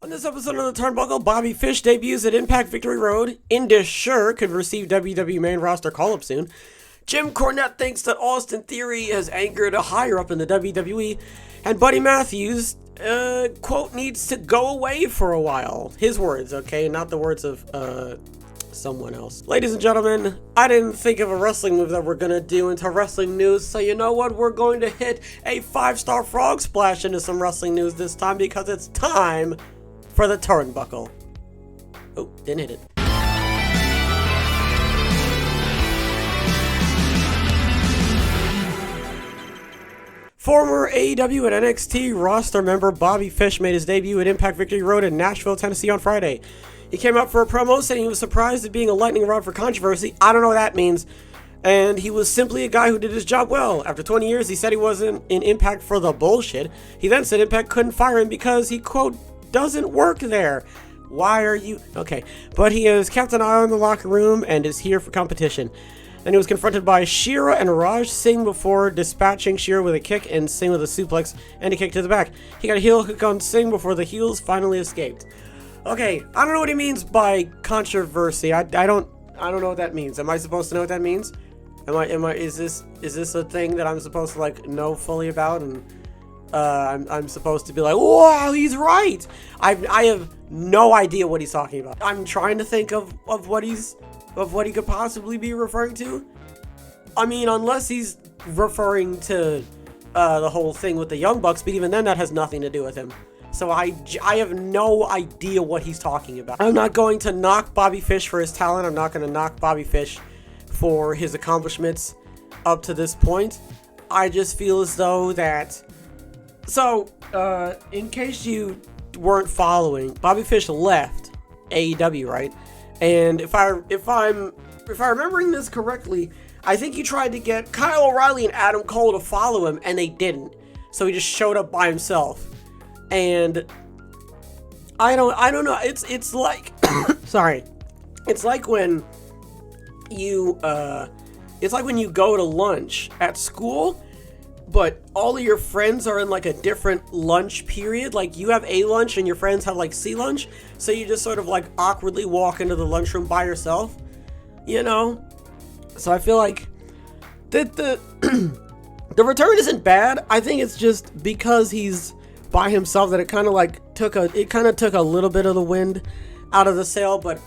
On this episode of the Turnbuckle, Bobby Fish debuts at Impact Victory Road. Indus Sher could receive WWE main roster call-up soon. Jim Cornette thinks that Austin Theory has angered a higher up in the WWE. And Buddy Matthews, quote, needs to go away for a while. His words, okay? Not the words of, someone else. Ladies and gentlemen, I didn't think of a wrestling move that we're gonna do into wrestling news, so you know what? We're going to hit a 5-star frog splash into some wrestling news this time because it's time for the Turnbuckle. Oh, didn't hit it. Former AEW and NXT roster member Bobby Fish made his debut at Impact Victory Road in Nashville, Tennessee on Friday. He came out for a promo saying he was surprised at being a lightning rod for controversy. I don't know what that means. And he was simply a guy who did his job well. After 20 years, he said he wasn't in Impact for the bullshit. He then said Impact couldn't fire him because he, quote, doesn't work there. Why are you... Okay. But he has kept an eye on the locker room and is here for competition. Then he was confronted by Shera and Raj Singh before dispatching Shera with a kick and Singh with a suplex and a kick to the back. He got a heel hook on Singh before the heels finally escaped. Okay, I don't know what he means by controversy. I don't know what that means. Am I supposed to know what that means? Is this a thing that I'm supposed to like know fully about, and I'm supposed to be like, wow, he's right. I have no idea what he's talking about. I'm trying to think of what he could possibly be referring to. I mean, unless he's referring to the whole thing with the Young Bucks, but even then that has nothing to do with him. So I have no idea what he's talking about. I'm not going to knock Bobby Fish for his talent. I'm not going to knock Bobby Fish for his accomplishments up to this point. I just feel as though that... So, in case you weren't following, Bobby Fish left AEW, right? And if I'm remembering this correctly, I think he tried to get Kyle O'Reilly and Adam Cole to follow him, and they didn't. So he just showed up by himself. And I don't know. It's like sorry. It's like when you go to lunch at school, but all of your friends are in like a different lunch period. Like you have A lunch and your friends have like C lunch, so you just sort of like awkwardly walk into the lunchroom by yourself, you know? So I feel like the return isn't bad. I think it's just because he's by himself that it kind of took a little bit of the wind out of the sail. But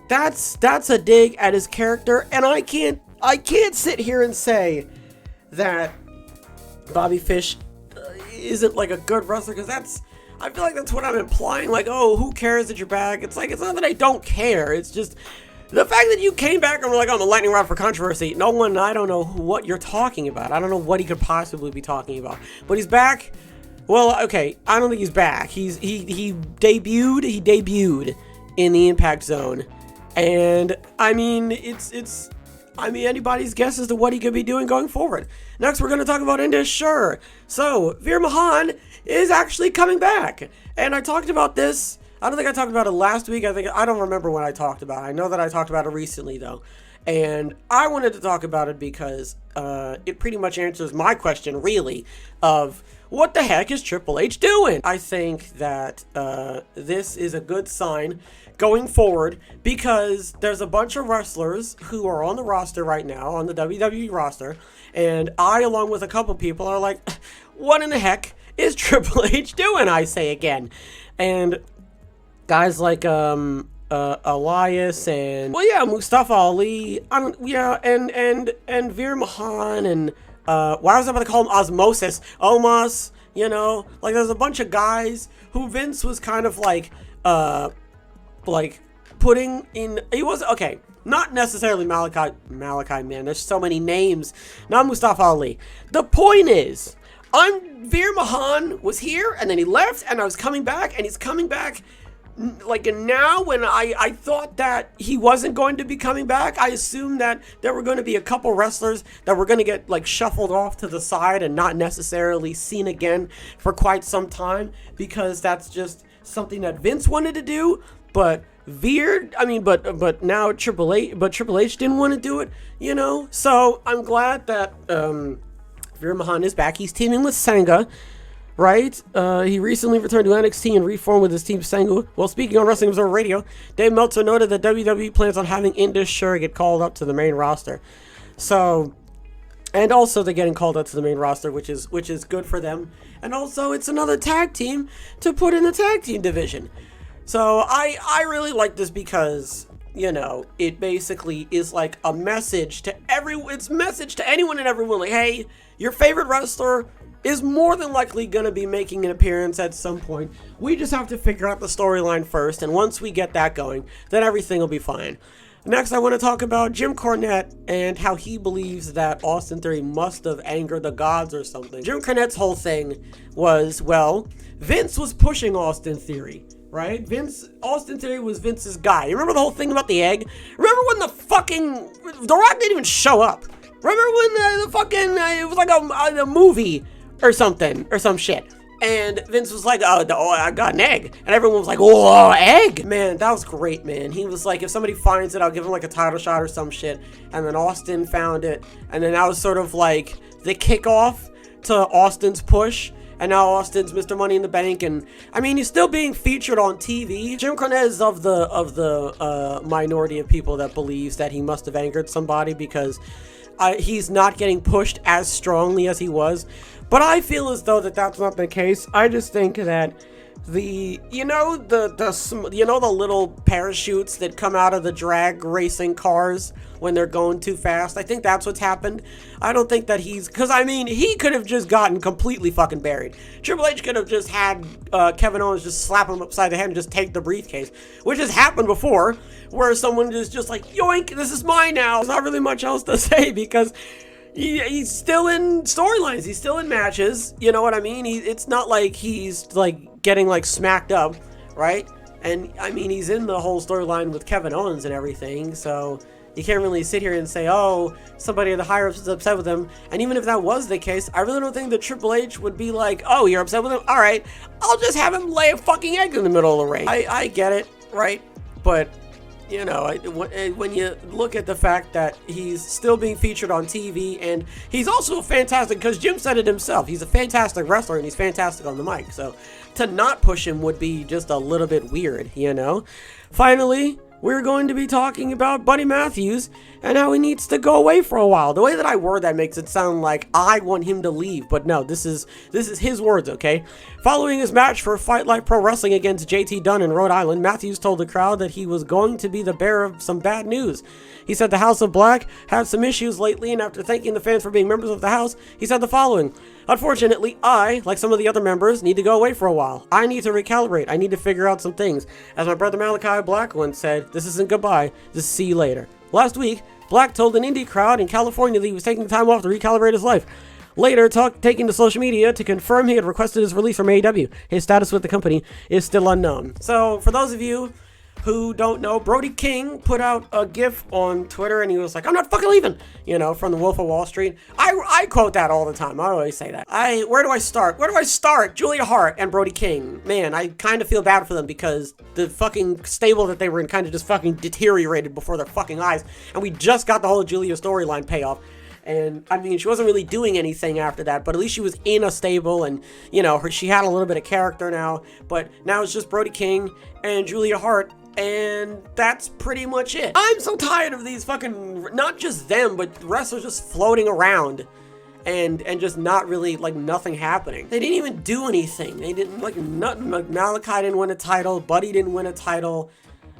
that's a dig at his character, and I can't sit here and say that Bobby Fish isn't like a good wrestler, because I feel like that's what I'm implying. Like, oh, who cares that you're back? It's like, it's not that I don't care. It's just the fact that you came back and were like, oh, I'm a lightning rod for controversy. I don't know what you're talking about. I don't know what he could possibly be talking about. But he's back. Well, okay, I don't think he's back. He debuted in the Impact Zone. And I mean, it's anybody's guess as to what he could be doing going forward. Next, we're going to talk about Indus Sher. So, Vera Mahan is actually coming back. And I talked about this. I don't think I talked about it last week. I don't remember when I talked about it. I know that I talked about it recently, though. And I wanted to talk about it because it pretty much answers my question, really, of what the heck is Triple H doing? I think that this is a good sign going forward, because there's a bunch of wrestlers who are on the roster right now, on the WWE roster, and I, along with a couple people, are like, what in the heck is Triple H doing, I say again. And guys like Elias and, well, yeah, Mustafa Ali, and Vera Mahan, and why was I about to call him Osmosis? Omos, you know, like there's a bunch of guys who Vince was kind of like putting in. He was okay, not necessarily Malachi, man. There's so many names. Not Mustafa Ali. The point is, Veer Mahan was here, and then he left, and I was coming back, and he's coming back. Like, and now when I thought that he wasn't going to be coming back, I assumed that there were going to be a couple wrestlers that were going to get like shuffled off to the side and not necessarily seen again for quite some time, because that's just something that Vince wanted to do. But but now Triple H didn't want to do it, you know. So I'm glad that Veer Mahan is back. He's teaming with Sangha. right? He recently returned to NXT and reformed with his team Sengu. Well, speaking on Wrestling Observer Radio, Dave Meltzer noted that WWE plans on having Indus Sher get called up to the main roster. So, and also they're getting called up to the main roster, which is good for them. And also, it's another tag team to put in the tag team division. So I really like this because, you know, it basically is like a message to anyone and everyone, like, hey, your favorite wrestler is more than likely going to be making an appearance at some point. We just have to figure out the storyline first, and once we get that going, then everything will be fine. Next, I want to talk about Jim Cornette and how he believes that Austin Theory must have angered the gods or something. Jim Cornette's whole thing was, well, Vince was pushing Austin Theory, right? Austin Theory was Vince's guy. You remember the whole thing about the egg? Remember when The Rock didn't even show up? Remember when it was like a movie or something, or some shit. And Vince was like, oh, I got an egg. And everyone was like, oh, egg? Man, that was great, man. He was like, if somebody finds it, I'll give him like a title shot or some shit. And then Austin found it. And then that was sort of like the kickoff to Austin's push. And now Austin's Mr. Money in the Bank. And I mean, he's still being featured on TV. Jim Cornette is of the minority of people that believes that he must have angered somebody because he's not getting pushed as strongly as he was. But I feel as though that's not the case. I just think that the little parachutes that come out of the drag racing cars when they're going too fast, I think that's what's happened. I don't think that because I mean, he could have just gotten completely fucking buried. Triple H could have just had Kevin Owens just slap him upside the head and just take the briefcase, which has happened before, where someone is just like, yoink, this is mine now. There's not really much else to say because he's still in storylines. He's still in matches. You know what I mean? It's not like he's like getting like smacked up, right? And I mean, he's in the whole storyline with Kevin Owens and everything. So you can't really sit here and say, oh, somebody at the higher ups is upset with him. And even if that was the case, I really don't think that Triple H would be like, oh, you're upset with him? All right, I'll just have him lay a fucking egg in the middle of the ring. I get it, right? But you know, when you look at the fact that he's still being featured on TV, and he's also fantastic, because Jim said it himself, he's a fantastic wrestler and he's fantastic on the mic, so to not push him would be just a little bit weird, you know? Finally, we're going to be talking about Buddy Matthews and how he needs to go away for a while. The way that I word that makes it sound like I want him to leave, but no, this is his words, okay? Following his match for Fight Life Pro Wrestling against JT Dunn in Rhode Island, Matthews told the crowd that he was going to be the bearer of some bad news. He said the House of Black had some issues lately, and after thanking the fans for being members of the house, he said the following: unfortunately, I, like some of the other members, need to go away for a while. I need to recalibrate. I need to figure out some things. As my brother Malachi Black once said, this isn't goodbye, just see you later. Last week, Black told an indie crowd in California that he was taking time off to recalibrate his life. Later, taking to social media to confirm he had requested his release from AEW. His status with the company is still unknown. So, for those of you who don't know, Brody King put out a GIF on Twitter and he was like, I'm not fucking leaving, you know, from the Wolf of Wall Street. I quote that all the time. I always say that. Where do I start? Julia Hart and Brody King. Man, I kind of feel bad for them because the fucking stable that they were in kind of just fucking deteriorated before their fucking eyes. And we just got the whole Julia storyline payoff. And I mean, she wasn't really doing anything after that, but at least she was in a stable and, you know, she had a little bit of character now. But now it's just Brody King and Julia Hart. And that's pretty much it. I'm so tired of these fucking, not just them, but wrestlers just floating around and just not really, like, nothing happening. They didn't even do anything. They didn't, like, nothing. Like, Malachi didn't win a title. Buddy didn't win a title.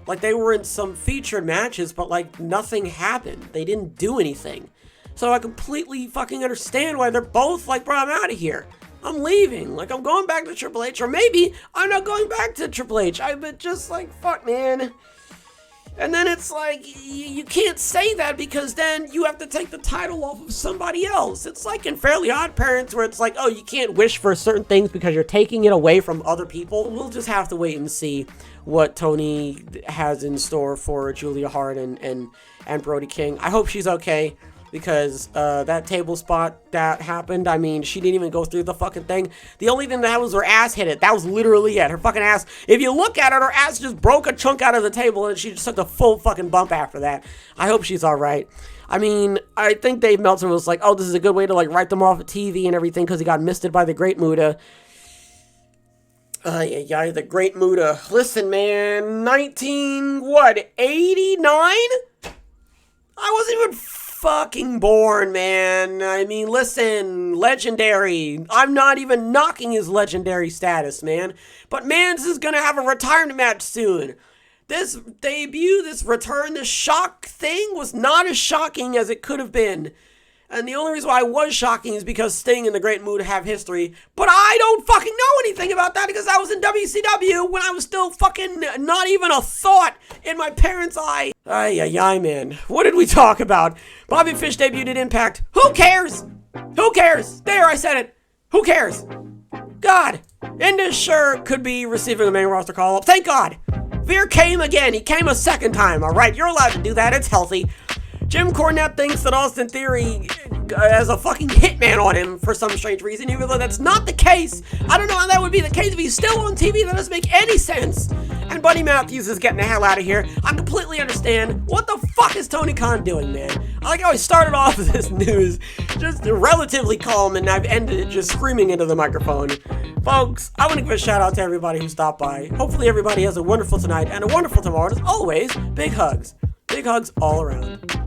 Like, they were in some featured matches, but, like, nothing happened. They didn't do anything. So I completely fucking understand why they're both like, bro, I'm out of here. I'm leaving. Like, I'm going back to Triple H, or maybe I'm not going back to Triple H. I've been just like, fuck, man. And then it's like, you can't say that because then you have to take the title off of somebody else. It's like in Fairly Odd Parents where it's like, oh, you can't wish for certain things because you're taking it away from other people. We'll just have to wait and see what Tony has in store for Julia Hart and Brody King. I hope she's okay. Because that table spot that happened, I mean, she didn't even go through the fucking thing. The only thing that happened was her ass hit it. That was literally it. Her fucking ass, if you look at it, her ass just broke a chunk out of the table and she just took a full fucking bump after that. I hope she's alright. I mean, I think Dave Meltzer was like, oh, this is a good way to like write them off of TV and everything because he got misted by the Great Muta. Yeah, the Great Muta. Listen, man, 89? I wasn't even fucking born, man. I mean, listen, legendary. I'm not even knocking his legendary status, man. But Mans is gonna have a retirement match soon. This debut, this return, this shock thing was not as shocking as it could have been. And the only reason why I was shocking is because Sting and the Great Muta have history. But I don't fucking know anything about that because I was in WCW when I was still fucking not even a thought in my parents' eye. Ay, man. What did we talk about? Bobby Fish debuted at Impact. Who cares? Who cares? There, I said it. Who cares? God. Indus sure could be receiving a main roster call-up. Thank God. Vera came again. He came a second time. All right, you're allowed to do that. It's healthy. Jim Cornette thinks that Austin Theory has a fucking hitman on him for some strange reason, even though that's not the case. I don't know how that would be the case if he's still on TV. That doesn't make any sense. And Buddy Matthews is getting the hell out of here. I completely understand. What the fuck is Tony Khan doing, man? I like how he started off this news just relatively calm, and I've ended it just screaming into the microphone. Folks, I want to give a shout out to everybody who stopped by. Hopefully everybody has a wonderful tonight and a wonderful tomorrow. As always, big hugs. Big hugs all around.